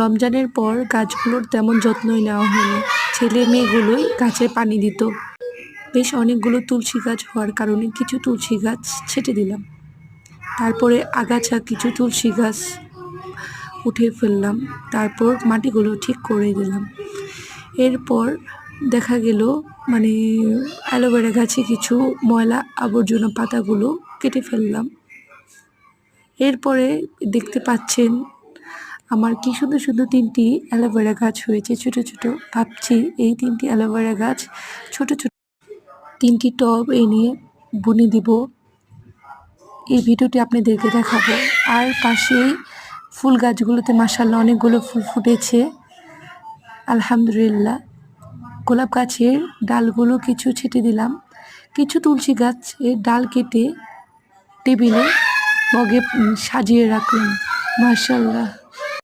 রমজানের পর গাছগুলোর তেমন যত্নই নেওয়া হয়নি, ছেলে মেয়েগুলোই গাছে পানি দিত। বেশ অনেকগুলো তুলসী গাছ হওয়ার কারণে কিছু তুলসী গাছ ছেটে দিলাম, তারপরে আগাছা কিছু তুলসী গাছ উঠে ফেললাম, তারপর মাটিগুলো ঠিক করে দিলাম। এরপর দেখা গেল অ্যালোভেরা গাছে কিছু ময়লা আবর্জনা পাতাগুলো কেটে ফেললাম। এরপরে দেখতে পাচ্ছেন আমার কি সুন্দর সুন্দর 3টি অ্যালোভেরা গাছ হয়েছে ছোট ছোট। ভাবছি এই 3টি অ্যালোভেরা গাছ ছোট ছোট 3টি টব এনে বুনে দিব। এই ভিডিওটি আপনাদেরকে দেখাবো। আর পাশেই ফুল গাছগুলোতে মাশাআল্লাহ অনেকগুলো ফুল ফুটেছে, আলহামদুলিল্লাহ। গোলাপ গাছের ডালগুলো কিছু ছেটে দিলাম, কিছু তুলসী গাছের ডাল কেটে টেবিলে মগে সাজিয়ে রাখলাম। মাশাআল্লাহ।